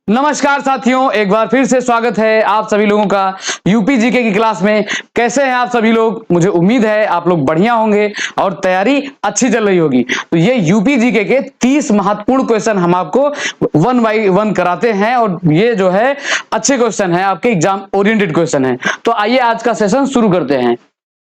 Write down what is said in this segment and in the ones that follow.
नमस्कार साथियों, एक बार फिर से स्वागत है आप सभी लोगों का यूपी जीके की क्लास में। कैसे हैं आप सभी लोग? मुझे उम्मीद है आप लोग बढ़िया होंगे और तैयारी अच्छी चल रही होगी। तो ये यूपी जीके के 30 महत्वपूर्ण क्वेश्चन हम आपको 1 बाय 1 कराते हैं और ये जो है अच्छे क्वेश्चन है, आपके एग्जाम ओरिएंटेड क्वेश्चन है। तो आइए आज का सेशन शुरू करते हैं।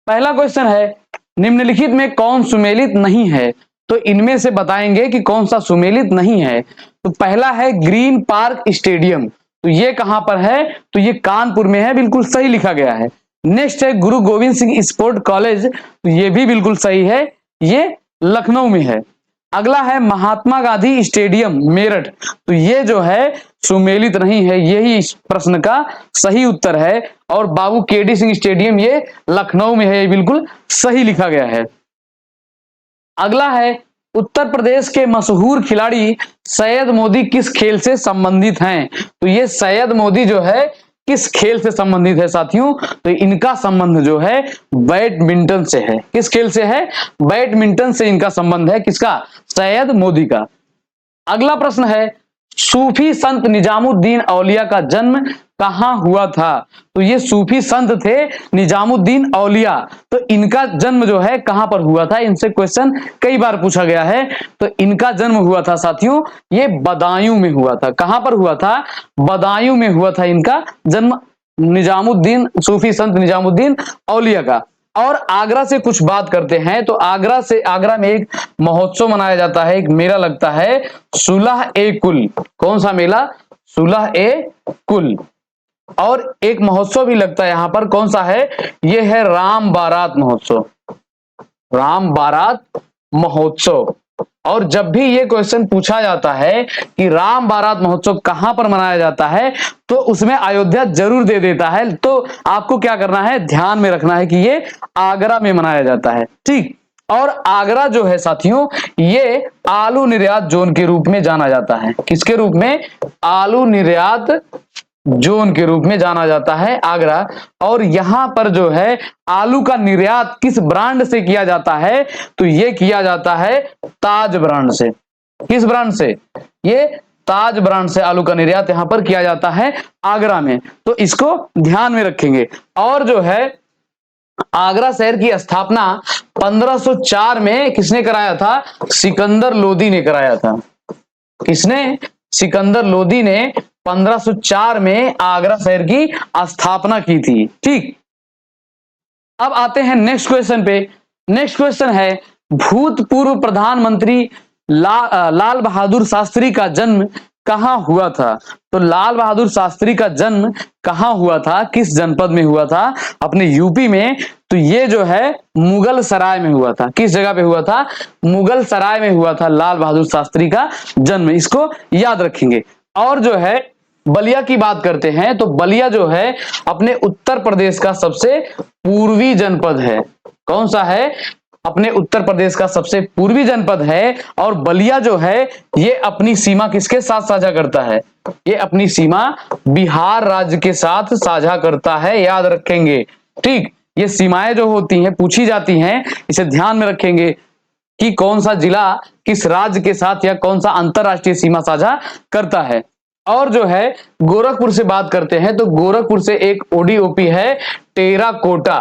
पहला क्वेश्चन है, निम्नलिखित में कौन सुमेलित नहीं है? तो इनमें से बताएंगे कि कौन सा सुमेलित नहीं है। तो पहला है ग्रीन पार्क स्टेडियम, तो ये कहां पर है? तो ये कानपुर में है, बिल्कुल सही लिखा गया है। नेक्स्ट है गुरु गोविंद सिंह स्पोर्ट कॉलेज, तो ये भी बिल्कुल सही है, ये लखनऊ में है। अगला है महात्मा गांधी स्टेडियम मेरठ, तो ये जो है सुमेलित नहीं है, यही इस प्रश्न का सही उत्तर है। और बाबू केडी सिंह स्टेडियम ये लखनऊ में है, ये बिल्कुल सही लिखा गया है। अगला है उत्तर प्रदेश के मशहूर खिलाड़ी सैयद मोदी किस खेल से संबंधित हैं? तो ये सैयद मोदी जो है किस खेल से संबंधित है साथियों? तो इनका संबंध जो है बैडमिंटन से है। किस खेल से है? बैडमिंटन से इनका संबंध है। किसका? सैयद मोदी का। अगला प्रश्न है, सूफी संत निजामुद्दीन औलिया का जन्म कहां हुआ था? तो ये सूफी संत थे निजामुद्दीन औलिया, तो इनका जन्म जो है कहां पर हुआ था? इनसे क्वेश्चन कई बार पूछा गया है। तो इनका जन्म हुआ था साथियों, ये बदायूं में हुआ था। कहां पर हुआ था? बदायूं में हुआ था इनका जन्म, निजामुद्दीन, सूफी संत निजामुद्दीन औलिया का। और आगरा से कुछ बात करते हैं, तो आगरा में एक महोत्सव मनाया जाता है, एक मेला लगता है, सुलह ए कुल। कौन सा मेला? सुलह ए कुल। और एक महोत्सव भी लगता है यहां पर, कौन सा है? ये है राम बारात महोत्सव। राम बारात महोत्सव। और जब भी ये क्वेश्चन पूछा जाता है कि राम बारात महोत्सव कहां पर मनाया जाता है, तो उसमें अयोध्या जरूर दे देता है। तो आपको क्या करना है, ध्यान में रखना है कि ये आगरा में मनाया जाता है। ठीक। और आगरा जो है साथियों, ये आलू निर्यात जोन के रूप में जाना जाता है। किसके रूप में? आलू निर्यात जोन के रूप में जाना जाता है आगरा। और यहां पर जो है आलू का निर्यात किस ब्रांड से किया जाता है? तो ये किया जाता है ताज ब्रांड से। किस ब्रांड से? ये ताज ब्रांड से आलू का निर्यात यहां पर किया जाता है आगरा में। तो इसको ध्यान में रखेंगे। और जो है आगरा शहर की स्थापना 1504 में किसने कराया था? सिकंदर लोदी ने कराया था। किसने? सिकंदर लोदी ने 1504 में आगरा शहर की स्थापना की थी। ठीक। अब आते हैं नेक्स्ट क्वेश्चन पे। नेक्स्ट क्वेश्चन है, भूतपूर्व प्रधानमंत्री लाल बहादुर शास्त्री का जन्म कहां हुआ था? तो लाल बहादुर शास्त्री का जन्म कहां हुआ था? किस जनपद में हुआ था? अपने यूपी में। तो ये जो है मुगल सराय में हुआ था। किस जगह पे हुआ था? मुगल सराय में हुआ था लाल बहादुर शास्त्री का जन्म। इसको याद रखेंगे। और जो है बलिया की बात करते हैं, तो बलिया जो है अपने उत्तर प्रदेश का सबसे पूर्वी जनपद है। कौन सा है? अपने उत्तर प्रदेश का सबसे पूर्वी जनपद है। और बलिया जो है ये अपनी सीमा किसके साथ साझा करता है? ये अपनी सीमा बिहार राज्य के साथ साझा करता है, याद रखेंगे। ठीक। ये सीमाएं जो होती हैं पूछी जाती हैं, इसे ध्यान में रखेंगे कि कौन सा जिला किस राज्य के साथ या कौन सा अंतरराष्ट्रीय सीमा साझा करता है। और जो है गोरखपुर से बात करते हैं, तो गोरखपुर से एक ओडीओपी है टेराकोटा।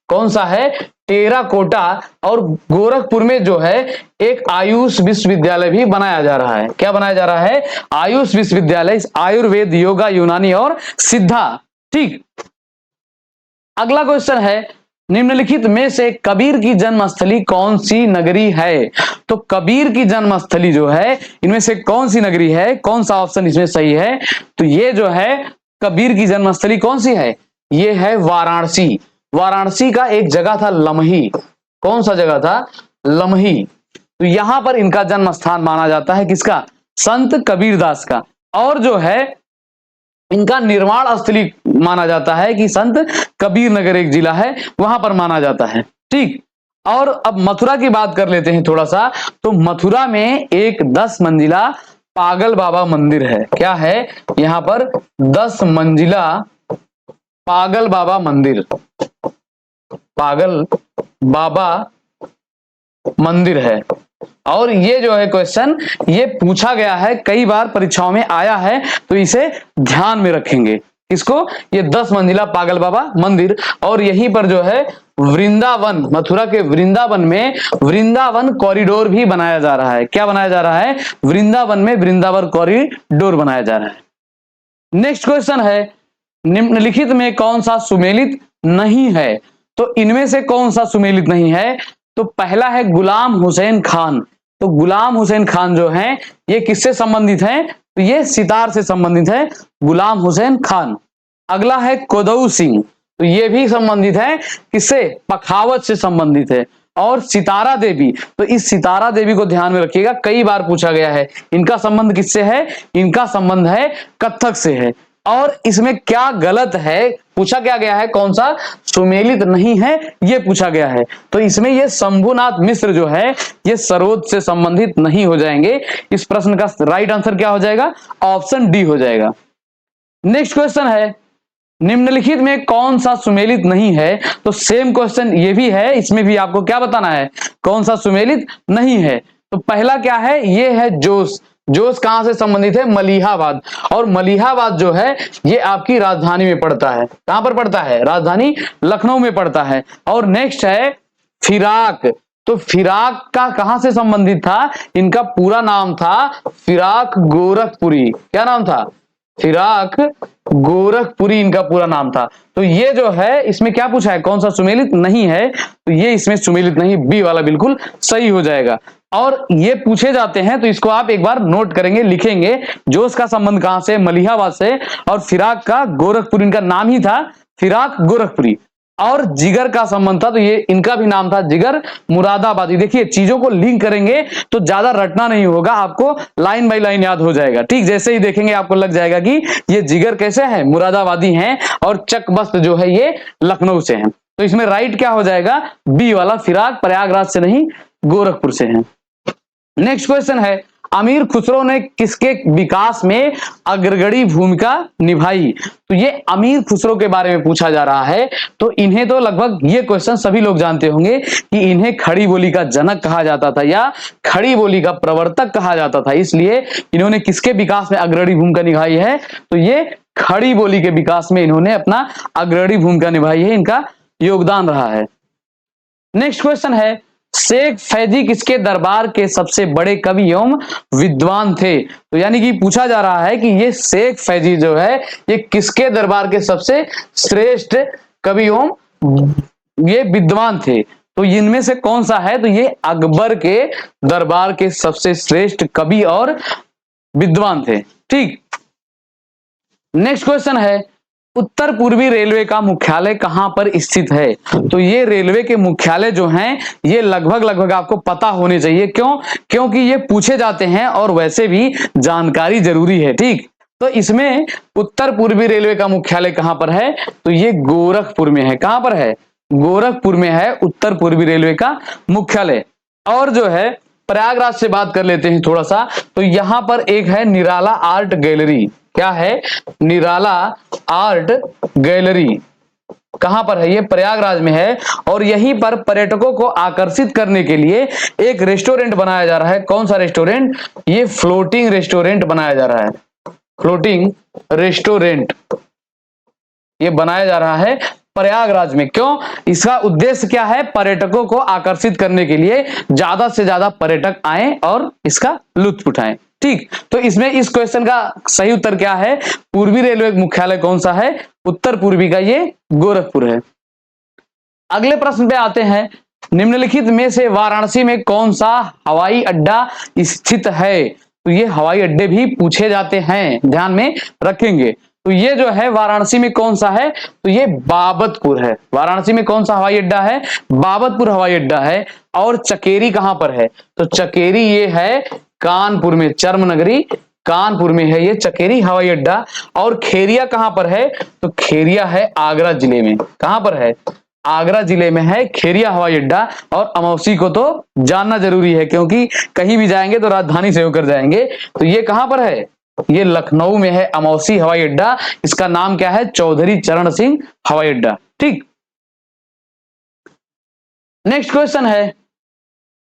कौन सा है? टेराकोटा। और गोरखपुर में जो है एक आयुष विश्वविद्यालय भी बनाया जा रहा है। क्या बनाया जा रहा है? आयुष विश्वविद्यालय, आयुर्वेद, योगा, यूनानी और सिद्धा। ठीक। अगला क्वेश्चन है, निम्नलिखित में से कबीर की जन्मस्थली कौन सी नगरी है? तो कबीर की जन्मस्थली जो है इनमें से कौन सी नगरी है? कौन सा ऑप्शन इसमें सही है? तो ये जो है कबीर की जन्मस्थली कौन सी है? ये है वाराणसी। वाराणसी का एक जगह था लमही। कौन सा जगह था? लमही। तो यहां पर इनका जन्म स्थान माना जाता है। किसका? संत कबीरदास का। और जो है इनका निर्वाण स्थली माना जाता है कि संत कबीर नगर एक जिला है, वहां पर माना जाता है। ठीक। और अब मथुरा की बात कर लेते हैं थोड़ा सा। तो मथुरा में एक 10 मंजिला पागल बाबा मंदिर है। क्या है? यहां पर 10 मंजिला पागल बाबा मंदिर, पागल बाबा मंदिर है। और ये जो है क्वेश्चन ये पूछा गया है, कई बार परीक्षाओं में आया है, तो इसे ध्यान में रखेंगे। इसको, ये 10 मंजिला पागल बाबा मंदिर, और यहीं पर जो है वृंदावन, मथुरा के वृंदावन में वृंदावन कॉरिडोर भी बनाया जा रहा है। क्या बनाया जा रहा है? वृंदावन में वृंदावन कॉरिडोर बनाया जा रहा है। नेक्स्ट क्वेश्चन है, निम्नलिखित में कौन सा सुमेलित नहीं है? तो इनमें से कौन सा सुमेलित नहीं है? तो पहला है गुलाम हुसैन खान। तो गुलाम हुसैन खान जो है ये किससे संबंधित है? तो ये सितार से संबंधित है, गुलाम हुसैन खान। अगला है कोदऊ सिंह, तो ये भी संबंधित है किससे? पखावत से संबंधित है। और सितारा देवी, तो इस सितारा देवी को ध्यान में रखिएगा, कई बार पूछा गया है। इनका संबंध किससे है? इनका संबंध है कथक से है। और इसमें क्या गलत है पूछा क्या गया है, कौन सा सुमेलित नहीं है ये पूछा गया है। तो इसमें ये शंभुनाथ मिश्र जो है ये सरोद से संबंधित नहीं हो जाएंगे। इस प्रश्न का राइट आंसर क्या हो जाएगा? ऑप्शन डी हो जाएगा। नेक्स्ट क्वेश्चन है, निम्नलिखित में कौन सा सुमेलित नहीं है? तो सेम क्वेश्चन ये भी है, इसमें भी आपको क्या बताना है, कौन सा सुमेलित नहीं है। तो पहला क्या है? ये है जोश। जोश कहां से संबंधित है? मलिहाबाद। और मलिहाबाद जो है ये आपकी राजधानी में पड़ता है। कहां पर पड़ता है? राजधानी लखनऊ में पड़ता है। और नेक्स्ट है फिराक। तो फिराक का कहां से संबंधित था? इनका पूरा नाम था फिराक गोरखपुरी। क्या नाम था? फिराक गोरखपुरी इनका पूरा नाम था। तो ये जो है इसमें क्या पूछा है, कौन सा सुमेलित नहीं है? तो ये इसमें सुमेलित नहीं, बी वाला बिल्कुल सही हो जाएगा। और ये पूछे जाते हैं तो इसको आप एक बार नोट करेंगे, लिखेंगे। जोश का संबंध कहां से? मलिहाबाद से। और फिराक का गोरखपुरी, इनका नाम ही था फिराक गोरखपुरी। और जिगर का संबंध था, तो ये इनका भी नाम था जिगर मुरादाबादी। देखिए चीजों को लिंक करेंगे तो ज्यादा रटना नहीं होगा, आपको लाइन बाय लाइन याद हो जाएगा। ठीक, जैसे ही देखेंगे आपको लग जाएगा कि ये जिगर कैसे है? मुरादाबादी हैं। और चक बस्त जो है ये लखनऊ से हैं। तो इसमें राइट क्या हो जाएगा? बी वाला, फिराक प्रयागराज से नहीं गोरखपुर से है। नेक्स्ट क्वेश्चन है, अमीर खुसरो ने किसके विकास में अग्रगणी भूमिका निभाई? तो ये अमीर खुसरो के बारे में पूछा जा रहा है। तो इन्हें तो लगभग ये क्वेश्चन सभी लोग जानते होंगे कि इन्हें खड़ी बोली का जनक कहा जाता था या खड़ी बोली का प्रवर्तक कहा जाता था। इसलिए इन्होंने किसके विकास में अग्रणी भूमिका निभाई है? तो ये खड़ी बोली के विकास में इन्होंने अपना अग्रणी भूमिका निभाई है, इनका योगदान रहा है। नेक्स्ट क्वेश्चन है, शेख फैजी किसके दरबार के सबसे बड़े कवि एवं विद्वान थे? तो यानी कि पूछा जा रहा है कि ये शेख फैजी जो है ये किसके दरबार के सबसे श्रेष्ठ कवि एवं ये विद्वान थे? तो इनमें से कौन सा है? तो ये अकबर के दरबार के सबसे श्रेष्ठ कवि और विद्वान थे। ठीक, नेक्स्ट क्वेश्चन है, उत्तर पूर्वी रेलवे का मुख्यालय कहां पर स्थित है? तो ये रेलवे के मुख्यालय जो हैं ये लगभग आपको पता होने चाहिए। क्यों? क्योंकि ये पूछे जाते हैं और वैसे भी जानकारी जरूरी है। ठीक, तो इसमें उत्तर पूर्वी रेलवे का मुख्यालय कहां पर है? तो ये गोरखपुर में है। कहां पर है? गोरखपुर में है उत्तर पूर्वी रेलवे का मुख्यालय। और जो है प्रयागराज से बात कर लेते हैं थोड़ा सा। तो यहां पर एक है निराला आर्ट गैलरी। क्या है? निराला आर्ट गैलरी। कहां पर है? ये प्रयागराज में है। और यहीं पर पर्यटकों को आकर्षित करने के लिए एक रेस्टोरेंट बनाया जा रहा है। कौन सा रेस्टोरेंट? ये फ्लोटिंग रेस्टोरेंट बनाया जा रहा है। फ्लोटिंग रेस्टोरेंट ये बनाया जा रहा है प्रयागराज में। क्यों? इसका उद्देश्य क्या है? पर्यटकों को आकर्षित करने के लिए ज्यादा से ज्यादा पर्यटक आए और इसका लुत्फ उठाएं। ठीक, तो इसमें इस क्वेश्चन का सही उत्तर क्या है? पूर्वी रेलवे मुख्यालय कौन सा है? उत्तर पूर्वी का ये गोरखपुर है। अगले प्रश्न पे आते हैं, निम्नलिखित में से वाराणसी में कौन सा हवाई अड्डा स्थित है? तो ये हवाई अड्डे भी पूछे जाते हैं, ध्यान में रखेंगे। तो ये जो है वाराणसी में कौन सा है? तो ये बाबतपुर है। वाराणसी में कौन सा हवाई अड्डा है? बाबतपुर हवाई अड्डा है। और चकेरी कहां पर है? तो चकेरी ये है कानपुर में, चर्म नगरी कानपुर में है ये चकेरी हवाई अड्डा। और खेरिया कहां पर है? तो खेरिया है आगरा जिले में। कहां पर है? आगरा जिले में है खेरिया हवाई अड्डा। और अमौसी को तो जानना जरूरी है क्योंकि कहीं भी जाएंगे तो राजधानी से होकर जाएंगे। तो ये कहां पर है? ये लखनऊ में है अमौसी हवाई अड्डा। इसका नाम क्या है? चौधरी चरण सिंह हवाई अड्डा। ठीक, नेक्स्ट क्वेश्चन है,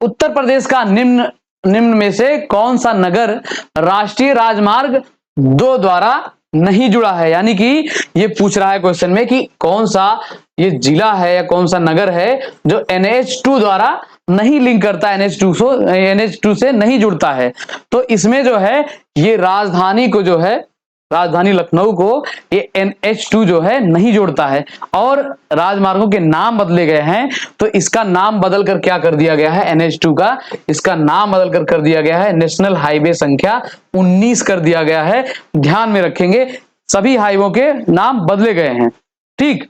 उत्तर प्रदेश का निम्न में से कौन सा नगर राष्ट्रीय राजमार्ग 2 द्वारा नहीं जुड़ा है? यानी कि ये पूछ रहा है क्वेश्चन में कि कौन सा ये जिला है या कौन सा नगर है जो NH2 द्वारा नहीं लिंक करता, NH2 से नहीं जुड़ता है। तो इसमें जो है ये राजधानी को जो है, राजधानी लखनऊ को ये NH2 जो है नहीं जोड़ता है। और राजमार्गों के नाम बदले गए हैं, तो इसका नाम बदलकर क्या कर दिया गया है? NH2 का इसका नाम बदलकर कर दिया गया है नेशनल हाईवे संख्या 19 कर दिया गया है। ध्यान में रखेंगे, सभी हाईवे के नाम बदले गए हैं। ठीक,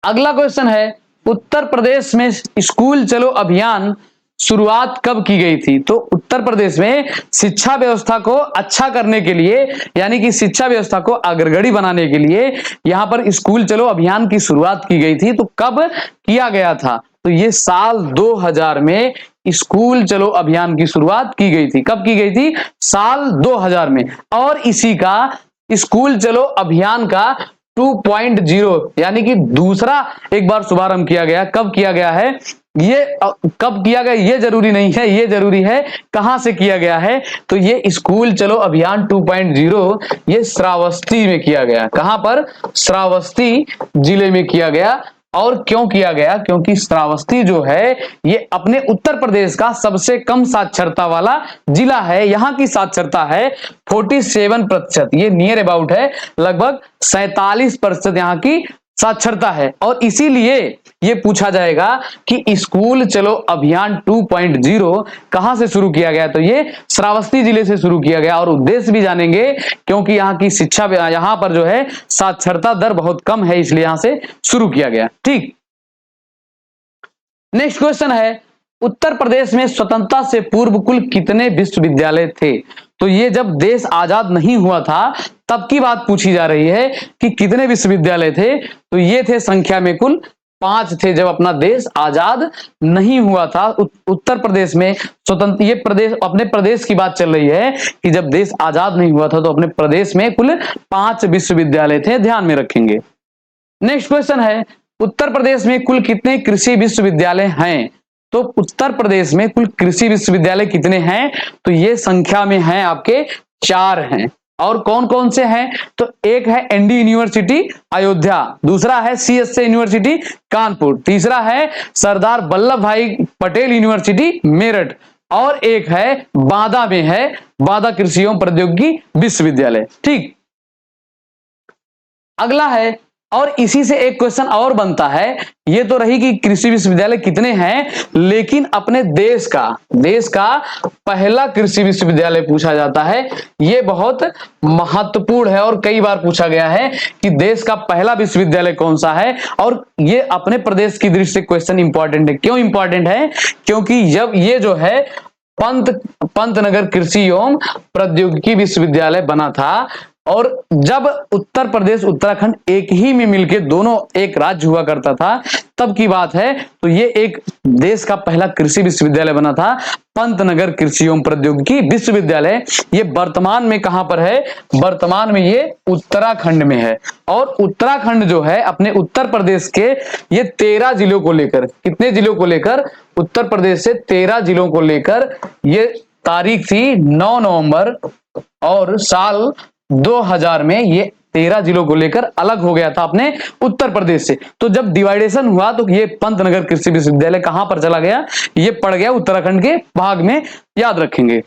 अगला क्वेश्चन है, उत्तर प्रदेश में स्कूल चलो अभियान शुरुआत कब की गई थी? तो उत्तर प्रदेश में शिक्षा व्यवस्था को अच्छा करने के लिए, यानी कि शिक्षा व्यवस्था को अग्रगणी बनाने के लिए यहां पर स्कूल चलो अभियान की शुरुआत की गई थी। तो कब किया गया था? तो ये साल 2000 में स्कूल चलो अभियान की शुरुआत की गई थी। कब की गई थी? साल 2000 में। और इसी का स्कूल चलो अभियान का 2.0 यानी कि दूसरा एक बार शुभारंभ किया गया। कब किया गया है? ये कब किया गया ये जरूरी नहीं है, ये जरूरी है कहां से किया गया है। तो ये स्कूल चलो अभियान 2.0 ये श्रावस्ती में किया गया। कहां पर? श्रावस्ती जिले में किया गया। और क्यों किया गया? क्योंकि श्रावस्ती जो है ये अपने उत्तर प्रदेश का सबसे कम साक्षरता वाला जिला है। यहां की साक्षरता है 47%, ये नियर अबाउट है, लगभग 47% यहां की साक्षरता है। और इसीलिए ये पूछा जाएगा कि स्कूल चलो अभियान 2.0 कहां से शुरू किया गया? तो ये श्रावस्ती जिले से शुरू किया गया। और उद्देश्य भी जानेंगे, क्योंकि यहाँ की शिक्षा, यहां पर जो है साक्षरता दर बहुत कम है, इसलिए यहां से शुरू किया गया। ठीक, नेक्स्ट क्वेश्चन है, उत्तर प्रदेश में स्वतंत्रता से पूर्व कुल कितने विश्वविद्यालय थे? तो ये जब देश आजाद नहीं हुआ था तब की बात पूछी जा रही है कि कितने विश्वविद्यालय थे। तो ये थे संख्या में कुल 5 थे जब अपना देश आजाद नहीं हुआ था। उत्तर प्रदेश में स्वतंत्र, ये प्रदेश, अपने प्रदेश की बात चल रही है कि जब देश आजाद नहीं हुआ था तो अपने प्रदेश में कुल 5 विश्वविद्यालय थे। ध्यान में रखेंगे। नेक्स्ट क्वेश्चन है, उत्तर प्रदेश में कुल कितने कृषि विश्वविद्यालय हैं? तो उत्तर प्रदेश में कुल कृषि विश्वविद्यालय कितने हैं? तो ये संख्या में हैं आपके 4 हैं। और कौन कौन से हैं? तो एक है ND यूनिवर्सिटी अयोध्या, दूसरा है CSA यूनिवर्सिटी कानपुर, तीसरा है सरदार वल्लभ भाई पटेल यूनिवर्सिटी मेरठ, और एक है बांदा में है बांदा कृषि एवं प्रौद्योगिकी विश्वविद्यालय। ठीक, अगला है, और इसी से एक क्वेश्चन और बनता है। ये तो रही कि कृषि विश्वविद्यालय कितने हैं, लेकिन अपने देश का पहला कृषि विश्वविद्यालय पूछा जाता है। ये बहुत महत्वपूर्ण है और कई बार पूछा गया है कि देश का पहला विश्वविद्यालय कौन सा है। और ये अपने प्रदेश की दृष्टि से क्वेश्चन इंपॉर्टेंट है। क्यों इंपॉर्टेंट है? क्योंकि जब ये जो है पंतनगर कृषि एवं प्रौद्योगिकी विश्वविद्यालय बना था, और जब उत्तर प्रदेश उत्तराखंड एक ही में मिलके दोनों एक राज्य हुआ करता था, तब की बात है। तो ये एक देश का पहला कृषि विश्वविद्यालय बना था, पंतनगर कृषि एवं प्रौद्योगिकी विश्वविद्यालय। ये वर्तमान में कहां पर है? वर्तमान में ये उत्तराखंड में है। और उत्तराखंड जो है अपने उत्तर प्रदेश के ये 13 जिलों को लेकर, कितने जिलों को लेकर? उत्तर प्रदेश से 13 जिलों को लेकर ये तारीख थी 9 नवंबर, और साल 2000 में ये 13 जिलों को लेकर अलग हो गया था अपने उत्तर प्रदेश से। तो जब डिवाइडेशन हुआ तो ये पंतनगर कृषि विश्वविद्यालय कहां पर चला गया? ये पड़ गया उत्तराखंड के भाग में, याद रखेंगे।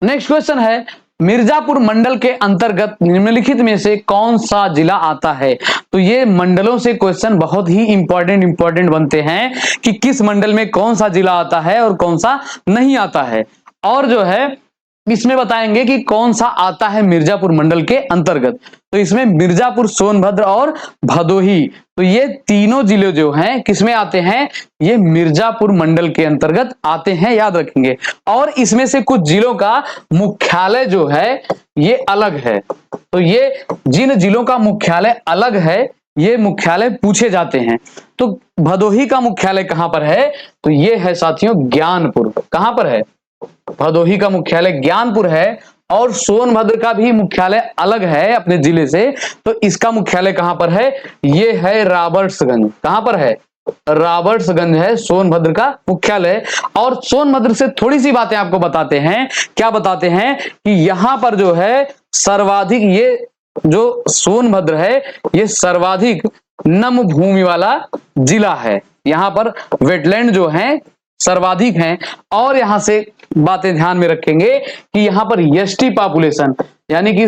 नेक्स्ट क्वेश्चन है, मिर्जापुर मंडल के अंतर्गत निम्नलिखित में से कौन सा जिला आता है? तो ये मंडलों से क्वेश्चन बहुत ही इंपॉर्टेंट बनते हैं कि किस मंडल में कौन सा जिला आता है और कौन सा नहीं आता है। और जो है इसमें बताएंगे कि कौन सा आता है मिर्जापुर मंडल के अंतर्गत। तो इसमें मिर्जापुर, सोनभद्र और भदोही, तो ये तीनों जिले जो हैं किसमें आते हैं? ये मिर्जापुर मंडल के अंतर्गत आते हैं, याद रखेंगे। और इसमें से कुछ जिलों का मुख्यालय जो है ये अलग है। तो ये जिन जिलों का मुख्यालय अलग है ये मुख्यालय पूछे जाते हैं। तो भदोही का मुख्यालय कहां पर है? तो ये है साथियों ज्ञानपुर। कहां पर है? भदोही का मुख्यालय ज्ञानपुर है। और सोनभद्र का भी मुख्यालय अलग है अपने जिले से, तो इसका मुख्यालय कहां पर है? ये है रॉबर्ट्सगंज। कहां पर है? रॉबर्ट्सगंज है सोनभद्र का मुख्यालय। और सोनभद्र से थोड़ी सी बातें आपको बताते हैं। क्या बताते हैं कि यहां पर जो है सर्वाधिक, ये जो सोनभद्र है ये सर्वाधिक नम भूमि वाला जिला है। यहां पर वेटलैंड जो है सर्वाधिक हैं। और यहां से बातें ध्यान में रखेंगे कि यहां पर एसटी पॉपुलेशन यानी कि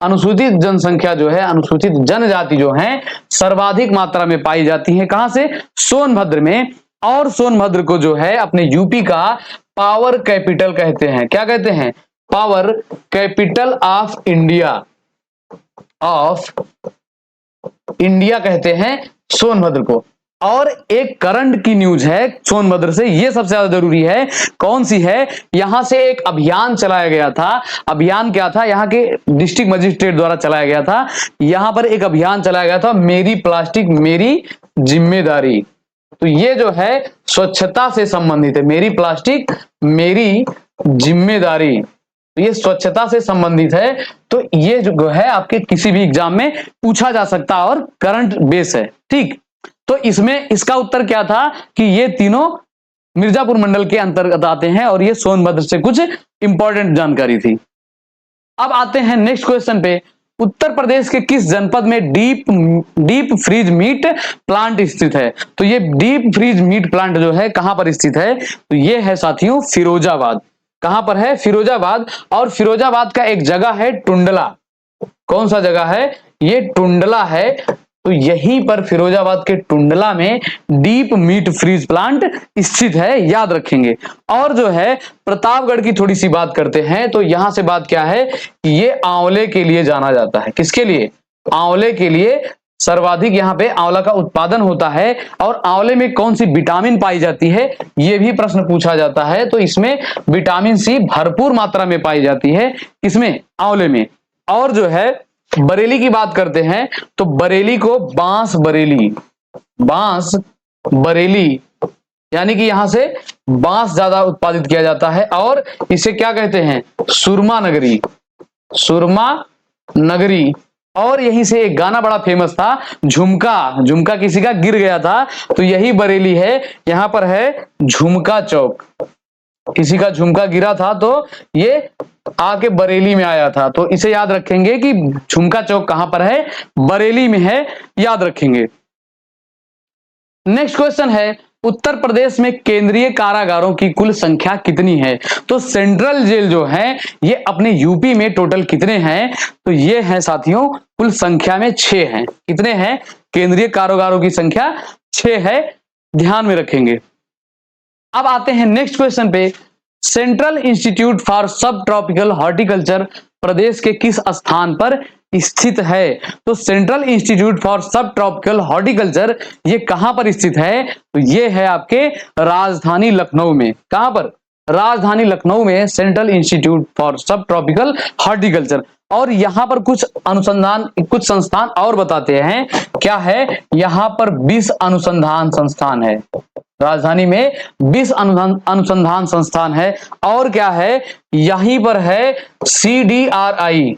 अनुसूचित जनसंख्या जो है, अनुसूचित जनजाति जो है सर्वाधिक मात्रा में पाई जाती है। कहां से? सोनभद्र में। और सोनभद्र को जो है अपने यूपी का पावर कैपिटल कहते हैं। क्या कहते हैं? पावर कैपिटल ऑफ इंडिया, कहते हैं सोनभद्र को। और एक करंट की न्यूज है सोनभद्र से, ये सबसे ज्यादा जरूरी है। कौन सी है? यहां से एक अभियान चलाया गया था। अभियान क्या था? यहां के डिस्ट्रिक्ट मजिस्ट्रेट द्वारा चलाया गया था। यहां पर एक अभियान चलाया गया था, मेरी प्लास्टिक मेरी जिम्मेदारी। तो ये जो है स्वच्छता से संबंधित है, मेरी प्लास्टिक मेरी जिम्मेदारी। तो ये स्वच्छता से संबंधित है। तो ये जो है आपके किसी भी एग्जाम में पूछा जा सकता है और करंट बेस है। ठीक, तो इसमें इसका उत्तर क्या था कि ये तीनों मिर्जापुर मंडल के अंतर्गत आते हैं और ये सोनभद्र से कुछ इंपॉर्टेंट जानकारी थी। अब आते हैं नेक्स्ट क्वेश्चन पे। उत्तर प्रदेश के किस जनपद में डीप फ्रीज मीट प्लांट स्थित है? तो ये डीप फ्रीज मीट प्लांट जो है कहां पर स्थित है? तो ये है साथियों फिरोजाबाद। कहां पर है? फिरोजाबाद। और फिरोजाबाद का एक जगह है टुंडला। कौन सा जगह है? ये टुंडला है। तो यहीं पर फिरोजाबाद के टुंडला में डीप मीट फ्रीज प्लांट स्थित है, याद रखेंगे। और जो है प्रतापगढ़ की थोड़ी सी बात करते हैं। तो यहां से बात क्या है कि ये आंवले के लिए जाना जाता है। किसके लिए? आंवले के लिए। सर्वाधिक यहाँ पे आंवला का उत्पादन होता है। और आंवले में कौन सी विटामिन पाई जाती है, ये भी प्रश्न पूछा जाता है। तो इसमें विटामिन सी भरपूर मात्रा में पाई जाती है। इसमें आंवले में। और जो है बरेली की बात करते हैं तो बरेली को बांस बरेली यानी कि यहां से बांस ज्यादा उत्पादित किया जाता है। और इसे क्या कहते हैं? सुरमा नगरी। और यहीं से एक गाना बड़ा फेमस था, झुमका किसी का गिर गया था, तो यही बरेली है। यहां पर है झुमका चौक, किसी का झुमका गिरा था तो ये आके बरेली में आया था। तो इसे याद रखेंगे कि झुमका चौक कहां पर है? बरेली में है, याद रखेंगे। नेक्स्ट क्वेश्चन है, उत्तर प्रदेश में केंद्रीय कारागारों की कुल संख्या कितनी है? तो सेंट्रल जेल जो है ये अपने यूपी में टोटल कितने हैं? तो ये है साथियों कुल संख्या में 6 हैं। कितने हैं? केंद्रीय कारागारों की संख्या 6 है, ध्यान में रखेंगे। अब आते हैं नेक्स्ट क्वेश्चन पे। सेंट्रल इंस्टीट्यूट फॉर सब ट्रॉपिकल हॉर्टिकल्चर प्रदेश के किस स्थान पर स्थित है? तो सेंट्रल इंस्टीट्यूट फॉर सब ट्रॉपिकल हॉर्टिकल्चर ये कहां पर स्थित है? तो ये है आपके राजधानी लखनऊ में। कहां पर? राजधानी लखनऊ में सेंट्रल इंस्टीट्यूट फॉर सब ट्रॉपिकल हॉर्टिकल्चर। और यहां पर कुछ संस्थान और बताते हैं। क्या है? यहां पर 20 अनुसंधान संस्थान है। राजधानी में 20 अनुसंधान संस्थान है। और क्या है? यहीं पर है CDRI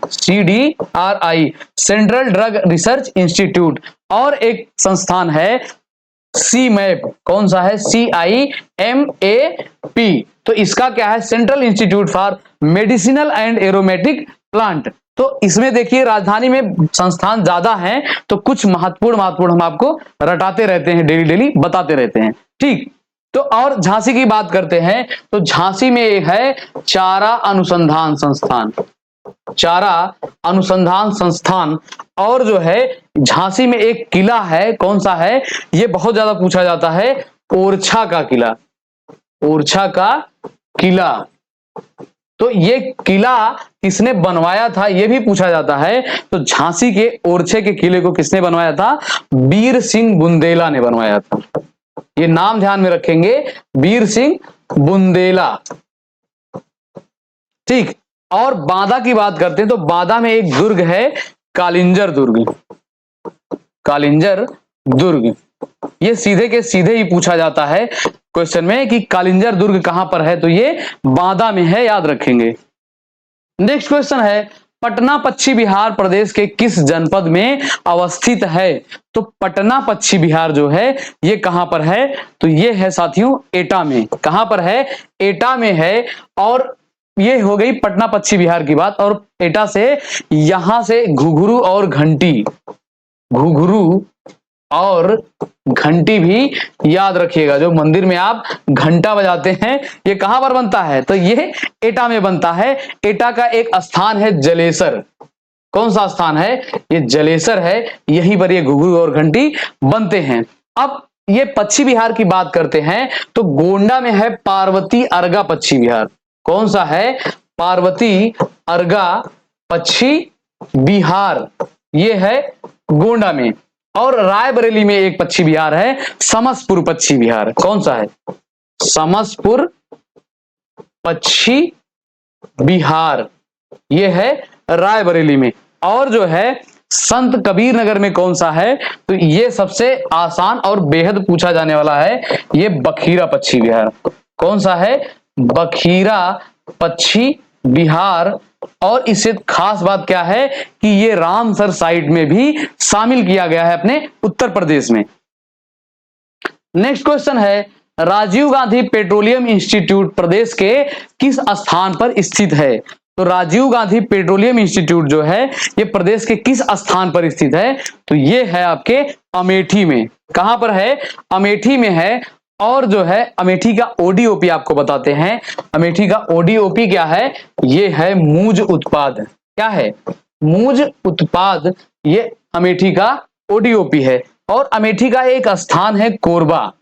central drug research institute. और एक संस्थान है CMAP। कौन सा है? CIMAP। तो इसका क्या है? Central institute for medicinal and aromatic plant. तो इसमें देखिए राजधानी में संस्थान ज्यादा हैं, तो कुछ महत्वपूर्ण हम आपको रटाते रहते हैं, डेली बताते रहते हैं। ठीक, तो और झांसी की बात करते हैं तो झांसी में एक है चारा अनुसंधान संस्थान। और जो है झांसी में एक किला है। कौन सा है? ये बहुत ज्यादा पूछा जाता है, ओरछा का किला। तो ये किला किसने बनवाया था ये भी पूछा जाता है। तो झांसी के ओरछे के किले को किसने बनवाया था? वीर सिंह बुंदेला ने बनवाया था। ये नाम ध्यान में रखेंगे, वीर सिंह बुंदेला। ठीक, और बांदा की बात करते हैं तो बांदा में एक दुर्ग है कालिंजर दुर्ग। ये सीधे के सीधे ही पूछा जाता है क्वेश्चन में कि कालिंजर दुर्ग कहां पर है? तो ये बांदा में है, याद रखेंगे। नेक्स्ट क्वेश्चन है, पटना पश्चिम बिहार प्रदेश के किस जनपद में अवस्थित है? तो पटना पश्चिम बिहार जो है ये कहां पर है? तो ये है साथियों एटा में। कहां पर है? एटा में है। और ये हो गई पटना पश्चिम बिहार की बात। और एटा से यहां से घुघरू और घंटी, घुघरू और घंटी भी याद रखिएगा। जो मंदिर में आप घंटा बजाते हैं ये कहां पर बनता है? तो ये एटा में बनता है। एटा का एक स्थान है जलेसर। कौन सा स्थान है? ये जलेसर है। यहीं पर ये घुघरू और घंटी बनते हैं। अब ये पश्चिम बिहार की बात करते हैं तो गोंडा में है पार्वती अर्गा पश्चिम बिहार। कौन सा है? पार्वती अर्गा पश्चिम बिहार, ये है गोंडा में। और रायबरेली में एक पश्चिम बिहार है, समसपुर पश्चिम बिहार। कौन सा है? समसपुर पश्चिम बिहार, ये है रायबरेली में। और जो है संत कबीर नगर में कौन सा है? तो ये सबसे आसान और बेहद पूछा जाने वाला है, ये बखीरा पश्चिम बिहार। कौन सा है? बखीरा पश्चिम बिहार। और इससे खास बात क्या है कि ये रामसर साइट में भी शामिल किया गया है अपने उत्तर प्रदेश में। नेक्स्ट क्वेश्चन है, राजीव गांधी पेट्रोलियम इंस्टीट्यूट प्रदेश के किस स्थान पर स्थित है? तो राजीव गांधी पेट्रोलियम इंस्टीट्यूट जो है ये प्रदेश के किस स्थान पर स्थित है? तो ये है आपके अमेठी में। कहां पर है? अमेठी में है। और जो है अमेठी का ओडीओपी आपको बताते हैं। अमेठी का ओडीओपी क्या है? ये है मूज उत्पाद। क्या है? मूज उत्पाद, ये अमेठी का ओडीओपी है। और अमेठी का एक स्थान है कोरबा।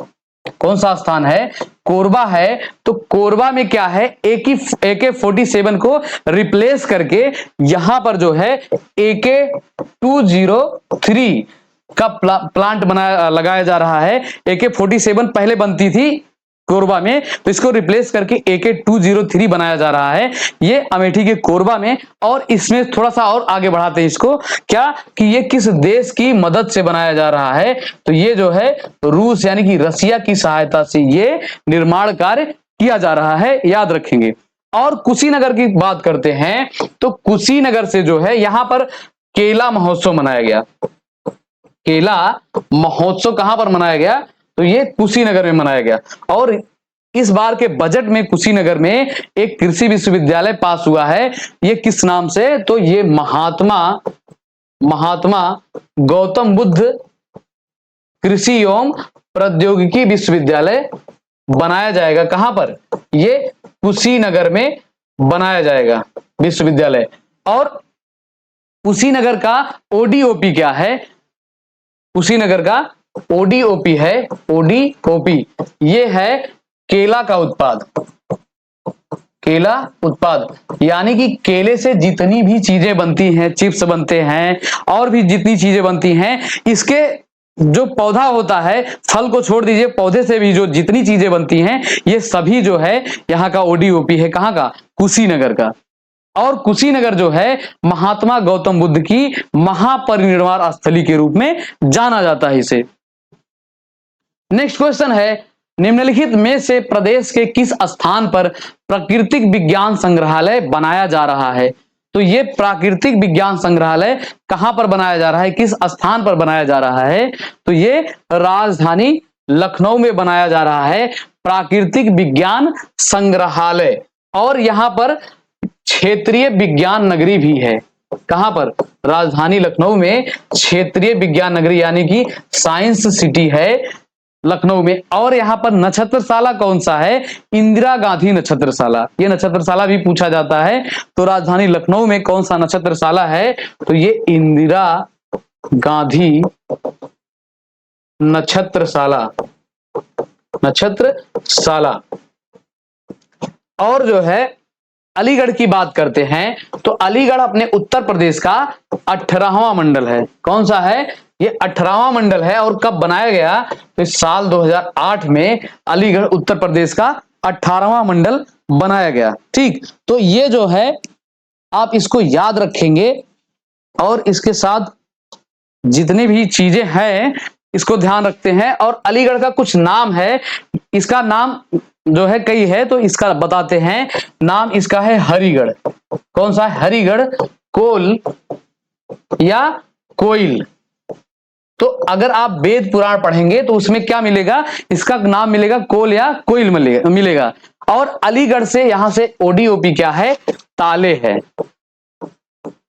कौन सा स्थान है? कोरबा है। तो कोरबा में क्या है? AK-47 को रिप्लेस करके यहां पर जो है AK-203 का प्लांट लगाया जा रहा है। AK-47 पहले बनती थी कोरबा में, तो इसको रिप्लेस करके AK-203 बनाया जा रहा है, ये अमेठी के कोरबा में। और इसमें थोड़ा सा और आगे बढ़ाते हैं इसको, क्या कि ये किस देश की मदद से बनाया जा रहा है? तो ये जो है रूस यानी कि रसिया की सहायता से ये निर्माण कार्य किया जा रहा है, याद रखेंगे। और कुशीनगर की बात करते हैं तो कुशीनगर से जो है यहां पर केला महोत्सव मनाया गया। केला महोत्सव कहां पर मनाया गया? तो ये कुशीनगर में मनाया गया। और इस बार के बजट में कुशीनगर में एक कृषि विश्वविद्यालय पास हुआ है। ये किस नाम से? तो ये महात्मा गौतम बुद्ध कृषि एवं प्रौद्योगिकी विश्वविद्यालय बनाया जाएगा। कहां पर? ये कुशीनगर में बनाया जाएगा विश्वविद्यालय। और कुशीनगर का ओडीओपी क्या है? कुशीनगर का ओडीओपी है, ओडीओपी ये है केला का उत्पाद। केला उत्पाद यानी कि केले से जितनी भी चीजें बनती हैं, चिप्स बनते हैं और भी जितनी चीजें बनती हैं, इसके जो पौधा होता है, फल को छोड़ दीजिए, पौधे से भी जो जितनी चीजें बनती हैं ये सभी जो है यहाँ का ओडीओपी है। कहाँ का? कुशीनगर का। और कुशीनगर जो है महात्मा गौतम बुद्ध की महापरिनिर्वाण स्थली के रूप में जाना जाता है इसे। नेक्स्ट क्वेश्चन है, निम्नलिखित में से प्रदेश के किस स्थान पर प्राकृतिक विज्ञान संग्रहालय बनाया जा रहा है? तो ये प्राकृतिक विज्ञान संग्रहालय कहां पर बनाया जा रहा है, किस स्थान पर बनाया जा रहा है? तो ये राजधानी लखनऊ में बनाया जा रहा है प्राकृतिक विज्ञान संग्रहालय। और यहां पर क्षेत्रीय विज्ञान नगरी भी है। कहां पर? राजधानी लखनऊ में क्षेत्रीय विज्ञान नगरी यानी कि साइंस सिटी है लखनऊ में। और यहां पर नक्षत्रशाला कौन सा है? इंदिरा गांधी नक्षत्रशाला। ये नक्षत्रशाला भी पूछा जाता है। तो राजधानी लखनऊ में कौन सा नक्षत्रशाला है? तो ये इंदिरा गांधी नक्षत्रशाला, नक्षत्रशाला। और जो है अलीगढ़ की बात करते हैं तो अलीगढ़ अपने उत्तर प्रदेश का 18वां मंडल है। कौन सा है? ये 18वां मंडल है। और कब बनाया गया? तो इस साल 2008 में अलीगढ़ उत्तर प्रदेश का 18वां मंडल बनाया गया। ठीक, तो ये जो है आप इसको याद रखेंगे और इसके साथ जितनी भी चीजें हैं इसको ध्यान रखते हैं। और अलीगढ़ का कुछ नाम है, इसका नाम जो है कई है तो इसका बताते हैं। नाम इसका है हरिगढ़। कौन सा है? हरिगढ़। कोल या कोयल। तो अगर आप वेद पुराण पढ़ेंगे तो उसमें क्या मिलेगा, इसका नाम मिलेगा कोल या कोयल मिलेगा। और अलीगढ़ से यहां से ओडीओपी क्या है, ताले है।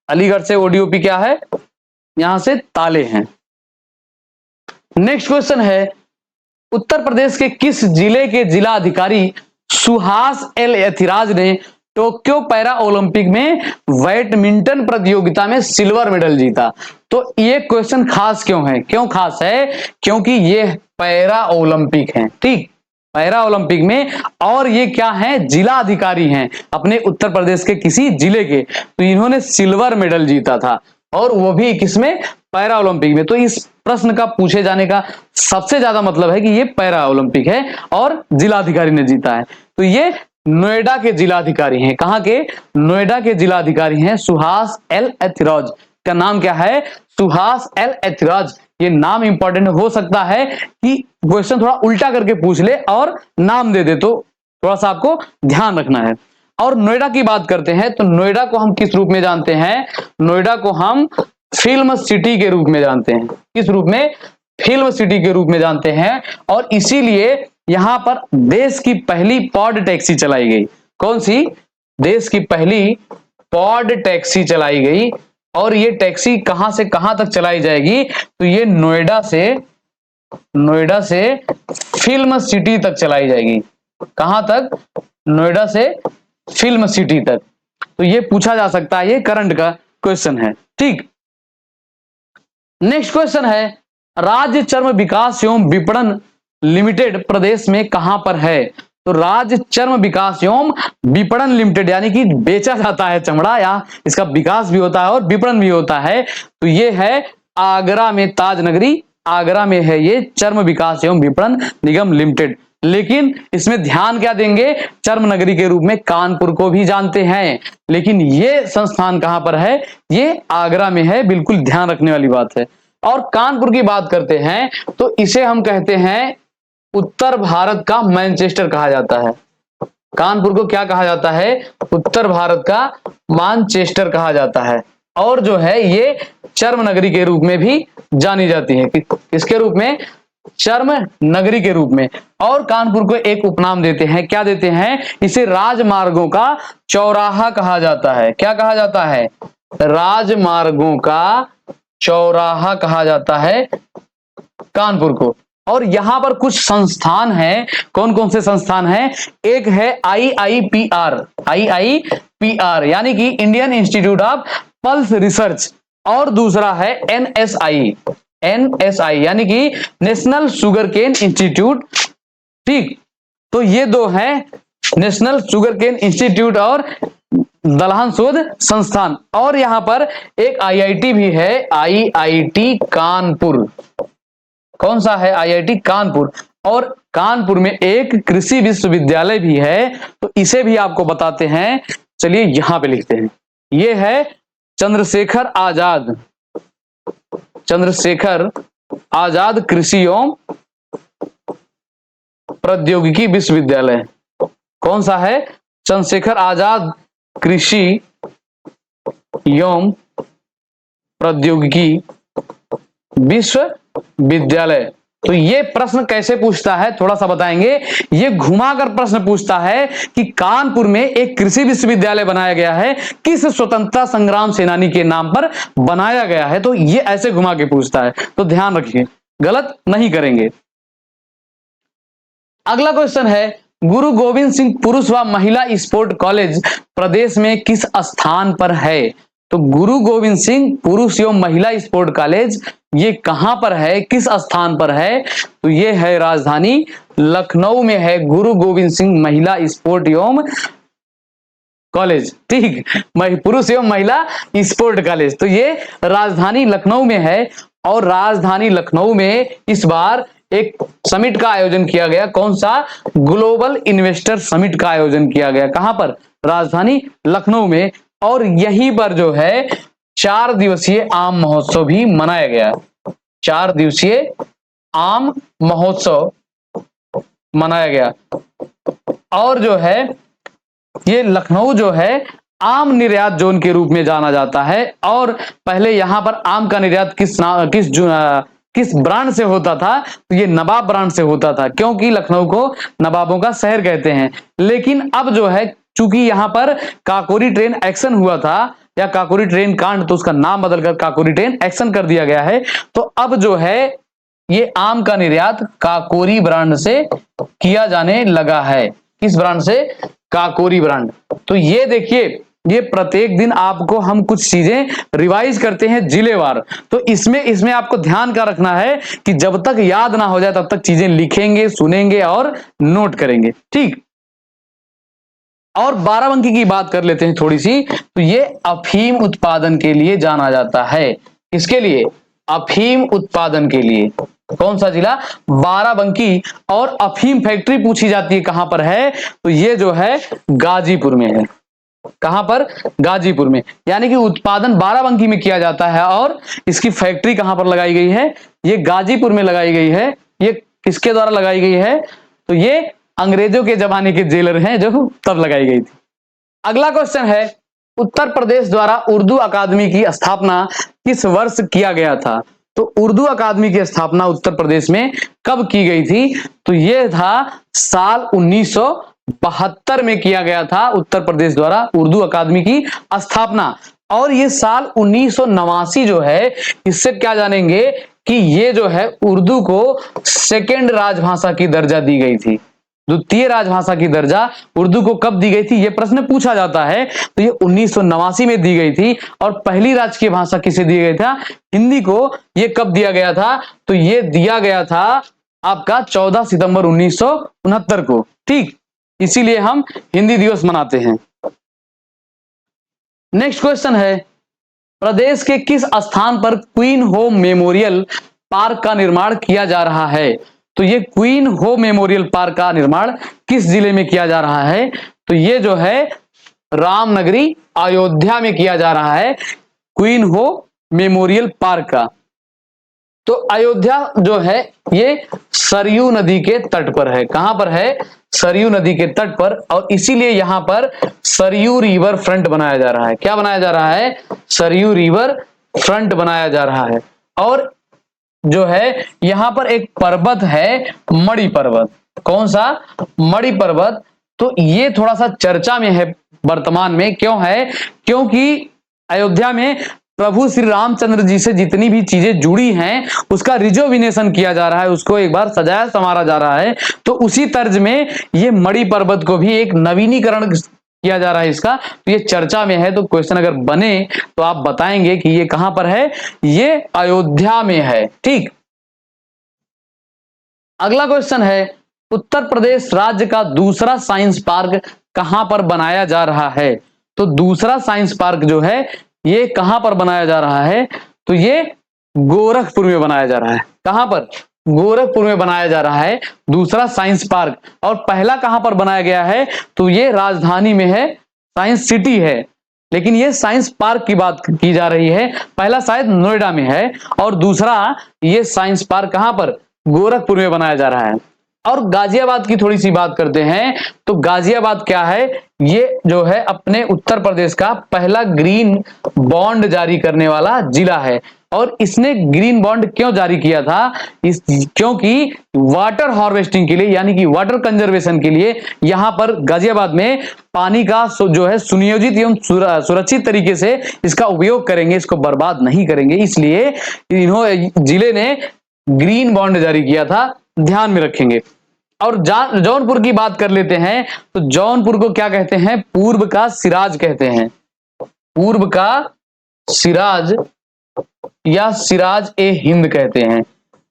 अलीगढ़ से ओडीओपी क्या है, यहां से ताले हैं। नेक्स्ट क्वेश्चन है, उत्तर प्रदेश के किस जिले के जिला अधिकारी सुहास एल एथिराज ने टोक्यो पैरा ओलंपिक में बैडमिंटन प्रतियोगिता में सिल्वर मेडल जीता? तो ये क्वेश्चन खास क्यों है, क्यों खास है, क्योंकि ये पैरा ओलंपिक है, ठीक, पैरा ओलंपिक में, और ये क्या है, जिला अधिकारी हैं अपने उत्तर प्रदेश के किसी जिले के। तो इन्होंने सिल्वर मेडल जीता था, और वो भी किसमें, पैरा ओलंपिक में। तो इस प्रश्न का पूछे जाने का सबसे ज्यादा मतलब है कि ये पैरा ओलंपिक है और जिलाधिकारी ने जीता है। तो ये नोएडा के जिलाधिकारी हैं। कहां के, नोएडा के जिलाधिकारी हैं सुहास एल एथिराज। का नाम क्या है, सुहास एल एथिराज। ये नाम इंपॉर्टेंट हो सकता है कि क्वेश्चन थोड़ा उल्टा करके पूछ ले और नाम दे दे, तो थोड़ा सा आपको ध्यान रखना है। और नोएडा की बात करते हैं तो नोएडा को हम किस रूप में जानते हैं, नोएडा को हम फिल्म सिटी के रूप में जानते हैं। किस रूप में, फिल्म सिटी के रूप में जानते हैं। और इसीलिए यहां पर देश की पहली पॉड टैक्सी चलाई गई। कौन सी, देश की पहली पॉड टैक्सी चलाई गई। और ये टैक्सी कहां से कहां तक चलाई जाएगी, तो ये नोएडा से फिल्म सिटी तक चलाई जाएगी। कहां तक, नोएडा से फिल्म सिटी तक। तो ये पूछा जा सकता है, ये करंट का क्वेश्चन है, ठीक। नेक्स्ट क्वेश्चन है, राज्य चर्म विकास एवं विपणन लिमिटेड प्रदेश में कहां पर है? तो राज्य चर्म विकास एवं विपणन लिमिटेड, यानी कि बेचा जाता है चमड़ा, या इसका विकास भी होता है और विपणन भी होता है। तो ये है आगरा में, ताजनगरी आगरा में है ये चर्म विकास एवं विपणन निगम लिमिटेड। लेकिन इसमें ध्यान क्या देंगे, चर्म नगरी के रूप में कानपुर को भी जानते हैं, लेकिन ये संस्थान कहां पर है, ये आगरा में है। बिल्कुल ध्यान रखने वाली बात है। और कानपुर की बात करते हैं तो इसे हम कहते हैं उत्तर भारत का मैनचेस्टर कहा जाता है। कानपुर को क्या कहा जाता है, उत्तर भारत का मैनचेस्टर कहा जाता है। और जो है ये चर्म नगरी के रूप में भी जानी जाती है। किसके रूप में, चर्म नगरी के रूप में। और कानपुर को एक उपनाम देते हैं, क्या देते हैं, इसे राजमार्गों का चौराहा कहा जाता है। क्या कहा जाता है, राजमार्गों का चौराहा कहा जाता है कानपुर को। और यहां पर कुछ संस्थान हैं, कौन कौन से संस्थान हैं, एक है IIPR यानी कि Indian institute of pulse research, और दूसरा है NSI यानी कि नेशनल शुगर केन इंस्टीट्यूट, ठीक। तो ये दो हैं, नेशनल शुगर केन इंस्टीट्यूट और दलहन शोध संस्थान। और यहां पर एक IIT भी है, IIT कानपुर। कौन सा है, IIT कानपुर। और कानपुर में एक कृषि विश्वविद्यालय भी है, तो इसे भी आपको बताते हैं। चलिए यहां पे लिखते हैं, ये है चंद्रशेखर आजाद कृषि एवं प्रौद्योगिकी विश्वविद्यालय। कौन सा है, चंद्रशेखर आजाद कृषि एवं प्रौद्योगिकी विश्वविद्यालय। तो ये प्रश्न कैसे पूछता है, थोड़ा सा बताएंगे। ये घुमाकर प्रश्न पूछता है कि कानपुर में एक कृषि विश्वविद्यालय बनाया गया है, किस स्वतंत्रता संग्राम सेनानी के नाम पर बनाया गया है। तो ये ऐसे घुमा के पूछता है, तो ध्यान रखिए, गलत नहीं करेंगे। अगला क्वेश्चन है, गुरु गोविंद सिंह पुरुष व महिला स्पोर्ट कॉलेज प्रदेश में किस स्थान पर है? तो गुरु गोविंद सिंह पुरुष एवं महिला स्पोर्ट कॉलेज ये कहां पर है, किस स्थान पर है? तो ये है राजधानी लखनऊ में है गुरु गोविंद सिंह महिला स्पोर्ट एवं कॉलेज, ठीक, पुरुष एवं महिला स्पोर्ट कॉलेज। तो ये राजधानी लखनऊ में है। और राजधानी लखनऊ में इस बार एक समिट का आयोजन किया गया। कौन सा, ग्लोबल इन्वेस्टर समिट का आयोजन किया गया। कहां पर, राजधानी लखनऊ में। और यहीं पर जो है 4 दिवसीय आम महोत्सव भी मनाया गया। 4 दिवसीय आम महोत्सव मनाया गया। और जो है ये लखनऊ जो है आम निर्यात जोन के रूप में जाना जाता है। और पहले यहां पर आम का निर्यात किस ब्रांड से होता था, तो ये नवाब ब्रांड से होता था, क्योंकि लखनऊ को नवाबों का शहर कहते हैं। लेकिन अब जो है, चूंकि यहां पर काकोरी ट्रेन एक्शन हुआ था या काकोरी ट्रेन कांड, तो उसका नाम बदलकर काकोरी ट्रेन एक्शन कर दिया गया है। तो अब जो है ये आम का निर्यात काकोरी ब्रांड से किया जाने लगा है। किस ब्रांड से? काकोरी ब्रांड। तो ये देखिए, ये प्रत्येक दिन आपको हम कुछ चीजें रिवाइज करते हैं जिलेवार। तो इसमें आपको ध्यान का रखना है कि जब तक याद ना हो जाए तब तक चीजें लिखेंगे, सुनेंगे और नोट करेंगे, ठीक। और बाराबंकी की बात कर लेते हैं थोड़ी सी। तो ये अफीम उत्पादन के लिए जाना जाता है। किसके लिए? अफीम उत्पादन के लिए। कौन सा जिला? बाराबंकी। और अफीम फैक्ट्री पूछी जाती है कहां पर है, तो ये जो है गाजीपुर में है। कहां पर? गाजीपुर में। यानी कि उत्पादन बाराबंकी में किया जाता है और इसकी फैक्ट्री कहां पर लगाई गई है? ये गाजीपुर में लगाई गई है। ये किसके द्वारा लगाई गई है? तो ये अंग्रेजों के जमाने के जेलर हैं जो तब लगाई गई थी। अगला क्वेश्चन है, उत्तर प्रदेश द्वारा उर्दू अकादमी की स्थापना किस वर्ष किया गया था? तो उर्दू अकादमी की स्थापना उत्तर प्रदेश में कब की गई थी? तो यह था साल 1972 में किया गया था उत्तर प्रदेश द्वारा उर्दू अकादमी की स्थापना। और ये साल 1989 जो है, इससे क्या जानेंगे कि ये जो है उर्दू को सेकेंड राजभाषा की दर्जा दी गई थी। द्वितीय राजभाषा की दर्जा उर्दू को कब दी गई थी, यह प्रश्न पूछा जाता है। तो ये 1989 में दी गई थी। और पहली राजकीय भाषा किसे दिया गया था? हिंदी को। यह कब दिया गया था? तो यह दिया गया था आपका 14 सितंबर 1969 को, ठीक। इसीलिए हम हिंदी दिवस मनाते हैं। नेक्स्ट क्वेश्चन है, प्रदेश के किस स्थान पर क्वीन होम मेमोरियल पार्क का निर्माण किया जा रहा है? तो ये क्वीन हो मेमोरियल पार्क का निर्माण किस जिले में किया जा रहा है? तो ये जो है रामनगरी अयोध्या में किया जा रहा है क्वीन हो मेमोरियल पार्क का। तो अयोध्या जो है ये सरयू नदी के तट पर है। कहां पर है? सरयू नदी के तट पर। और इसीलिए यहां पर सरयू रिवर फ्रंट बनाया जा रहा है। क्या बनाया जा रहा है? सरयू रिवर फ्रंट बनाया जा रहा है। और जो है यहां पर एक पर्वत है, मणि पर्वत। कौन सा? मणि पर्वत। तो ये थोड़ा सा चर्चा में है वर्तमान में। क्यों है? क्योंकि अयोध्या में प्रभु श्री रामचंद्र जी से जितनी भी चीजें जुड़ी हैं उसका रिजोविनेशन किया जा रहा है, उसको एक बार सजाया संवारा जा रहा है। तो उसी तर्ज में ये मणि पर्वत को भी एक नवीनीकरण किया जा रहा है इसका। तो ये चर्चा में है। तो क्वेश्चन अगर बने तो आप बताएंगे कि ये कहां पर है? ये अयोध्या में है, ठीक। अगला क्वेश्चन है, उत्तर प्रदेश राज्य का दूसरा साइंस पार्क कहां पर बनाया जा रहा है? तो दूसरा साइंस पार्क जो है ये कहां पर बनाया जा रहा है? तो ये गोरखपुर में बनाया जा रहा है। कहां पर? गोरखपुर में बनाया जा रहा है दूसरा साइंस पार्क। और पहला कहां पर बनाया गया है? तो ये राजधानी में है, साइंस सिटी है। लेकिन ये साइंस पार्क की बात की जा रही है। पहला शायद नोएडा में है और दूसरा ये साइंस पार्क कहां पर? गोरखपुर में बनाया जा रहा है। और गाजियाबाद की थोड़ी सी बात करते हैं। तो गाजियाबाद क्या है? ये जो है अपने उत्तर प्रदेश का पहला ग्रीन बॉन्ड जारी करने वाला जिला है। और इसने ग्रीन बॉन्ड क्यों जारी किया था? क्योंकि वाटर हार्वेस्टिंग के लिए, यानी कि वाटर कंजर्वेशन के लिए यहां पर गाजियाबाद में पानी का जो है सुनियोजित एवं सुरक्षित तरीके से इसका उपयोग करेंगे, इसको बर्बाद नहीं करेंगे। इसलिए इन्होंने जिले ने ग्रीन बॉन्ड जारी किया था, ध्यान में रखेंगे। और जौनपुर की बात कर लेते हैं। तो जौनपुर को क्या कहते हैं? पूर्व का सिराज कहते हैं। पूर्व का सिराज या सिराज ए हिंद कहते हैं।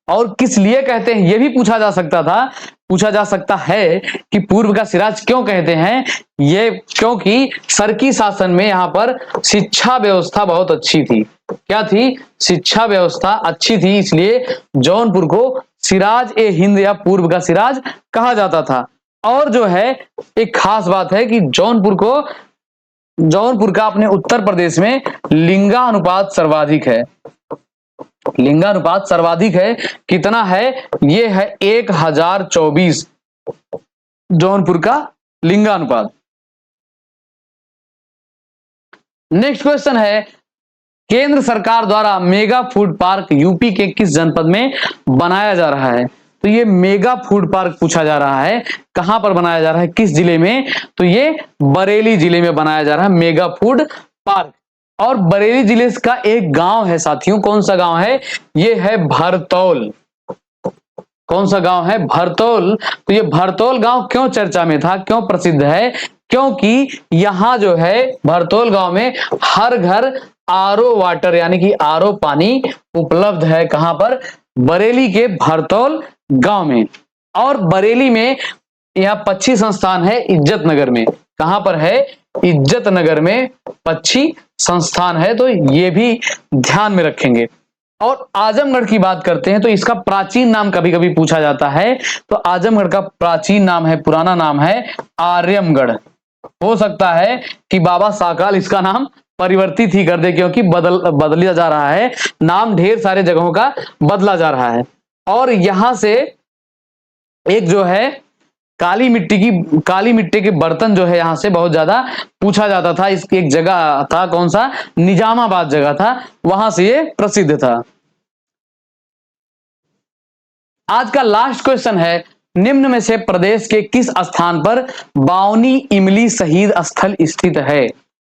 और किस लिए कहते हैं यह भी पूछा जा सकता था, पूछा जा सकता है कि पूर्व का सिराज क्यों कहते हैं? ये क्योंकि सरकी शासन में यहां पर शिक्षा व्यवस्था बहुत अच्छी थी। क्या थी? शिक्षा व्यवस्था अच्छी थी, इसलिए जौनपुर को सिराज ए हिंद या पूर्व का सिराज कहा जाता था। और जो है एक खास बात है कि जौनपुर का अपने उत्तर प्रदेश में लिंगानुपात सर्वाधिक है। लिंगानुपात सर्वाधिक है। कितना है? ये है 1024 जौनपुर का लिंगानुपात। नेक्स्ट क्वेश्चन है, केंद्र सरकार द्वारा मेगा फूड पार्क यूपी के किस जनपद में बनाया जा रहा है? तो ये मेगा फूड पार्क पूछा जा रहा है, कहां पर बनाया जा रहा है, किस जिले में? तो ये बरेली जिले में बनाया जा रहा है मेगा फूड पार्क। और बरेली जिले का एक गांव है साथियों, कौन सा गांव है? ये है भरतौल। कौन सा गांव है? भरतौल। तो ये भरतौल गांव क्यों चर्चा में था, क्यों प्रसिद्ध है? क्योंकि यहां जो है भरतौल गांव में हर घर आरओ वाटर यानी कि आरओ पानी उपलब्ध है। कहां पर? बरेली के भरतौल गांव में। और बरेली में यह पक्षी संस्थान है इज्जत नगर में। कहां पर है? इज्जत नगर में पक्षी संस्थान है, तो ये भी ध्यान में रखेंगे। और आजमगढ़ की बात करते हैं तो इसका प्राचीन नाम कभी कभी पूछा जाता है, तो आजमगढ़ का प्राचीन नाम है, पुराना नाम है आर्यमगढ़। हो सकता है कि बाबा साकाल इसका नाम परिवर्तित ही कर दे, क्योंकि बदला जा रहा है नाम, ढेर सारे जगहों का बदला जा रहा है। और यहां से एक जो है काली मिट्टी के बर्तन जो है यहां से बहुत ज्यादा पूछा जाता था। इसकी एक जगह था, कौन सा? निजामाबाद जगह था, वहां से ये प्रसिद्ध था। आज का लास्ट क्वेश्चन है, निम्न में से प्रदेश के किस स्थान पर बावनी इमली शहीद स्थल स्थित है?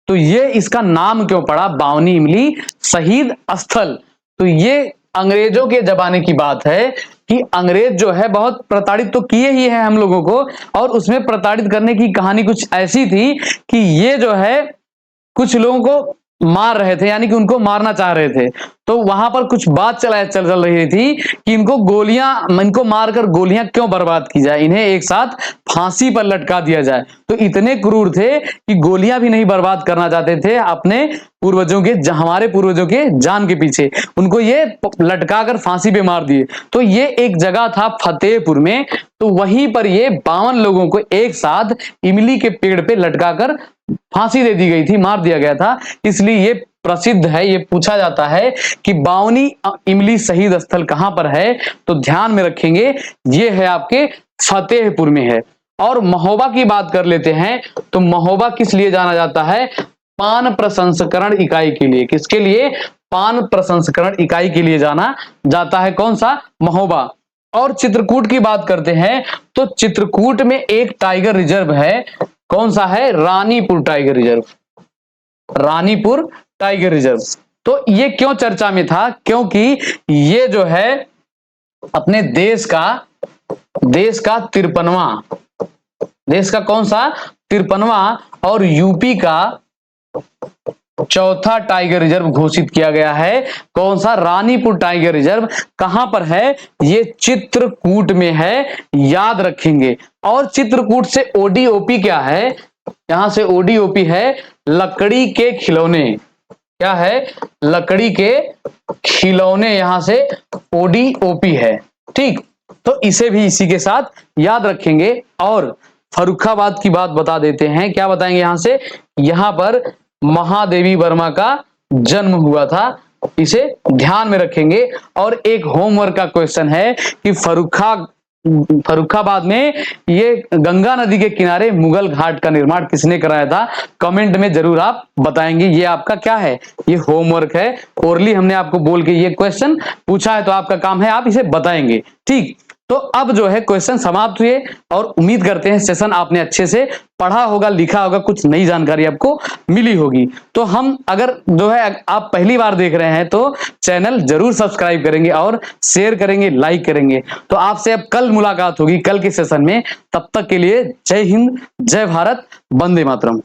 तो ये इसका नाम क्यों पड़ा बावनी इमली शहीद स्थल? तो ये अंग्रेजों के जमाने की बात है कि अंग्रेज जो है बहुत प्रताड़ित तो किए ही है हम लोगों को, और उसमें प्रताड़ित करने की कहानी कुछ ऐसी थी कि ये जो है कुछ लोगों को मार रहे थे, यानी कि उनको मारना चाह रहे थे। तो वहां पर कुछ बात चल रही थी कि इनको मारकर गोलियां क्यों बर्बाद की जाए, इन्हें एक साथ फांसी पर लटका दिया जाए। तो इतने क्रूर थे कि गोलियां भी नहीं बर्बाद करना चाहते थे अपने पूर्वजों के, हमारे पूर्वजों के जान के पीछे, उनको ये लटका कर फांसी पे मार दिए। तो ये एक जगह था फतेहपुर में, तो वहीं पर ये 52 लोगों को एक साथ इमली के पेड़ पे लटकाकर फांसी दे दी गई थी, मार दिया गया था। इसलिए ये प्रसिद्ध है। ये पूछा जाता है कि बावनी इमली शहीद स्थल कहां पर है, तो ध्यान में रखेंगे ये है आपके फतेहपुर में है। और महोबा की बात कर लेते हैं, तो महोबा किस लिए जाना जाता है? पान प्रसंस्करण इकाई के लिए। किसके लिए? पान प्रसंस्करण इकाई के लिए जाना जाता है। कौन सा? महोबा। और चित्रकूट की बात करते हैं तो चित्रकूट में एक टाइगर रिजर्व है। कौन सा है? Ranipur tiger reserve. Ranipur tiger reserve. तो ये क्यों चर्चा में था? क्योंकि ये जो है अपने देश का 53वां, देश का कौन सा? 53वां और यूपी का चौथा टाइगर रिजर्व घोषित किया गया है। कौन सा? Ranipur tiger reserve. कहां पर है? ये चित्रकूट में है, याद रखेंगे। और चित्रकूट से ओडीओपी क्या है? यहां से ओडीओपी है लकड़ी के खिलौने। क्या है? लकड़ी के खिलौने, यहां से ओडीओपी है। ठीक, तो इसे भी इसी के साथ याद रखेंगे। और फर्रुखाबाद की बात बता देते हैं। क्या बताएंगे यहां से? यहां पर महादेवी वर्मा का जन्म हुआ था, इसे ध्यान में रखेंगे। और एक होमवर्क का क्वेश्चन है कि फर्रुखाबाद में ये गंगा नदी के किनारे मुगल घाट का निर्माण किसने कराया था? कमेंट में जरूर आप बताएंगे। ये आपका क्या है? ये होमवर्क है। ओरली हमने आपको बोल के ये क्वेश्चन पूछा है, तो आपका काम है आप इसे बताएंगे। ठीक, तो अब जो है क्वेश्चन समाप्त हुए, और उम्मीद करते हैं सेशन आपने अच्छे से पढ़ा होगा, लिखा होगा, कुछ नई जानकारी आपको मिली होगी। तो हम अगर जो है आप पहली बार देख रहे हैं तो चैनल जरूर सब्सक्राइब करेंगे और शेयर करेंगे, लाइक करेंगे। तो आपसे अब कल मुलाकात होगी, कल के सेशन में। तब तक के लिए जय हिंद, जय भारत, वंदे मातरम।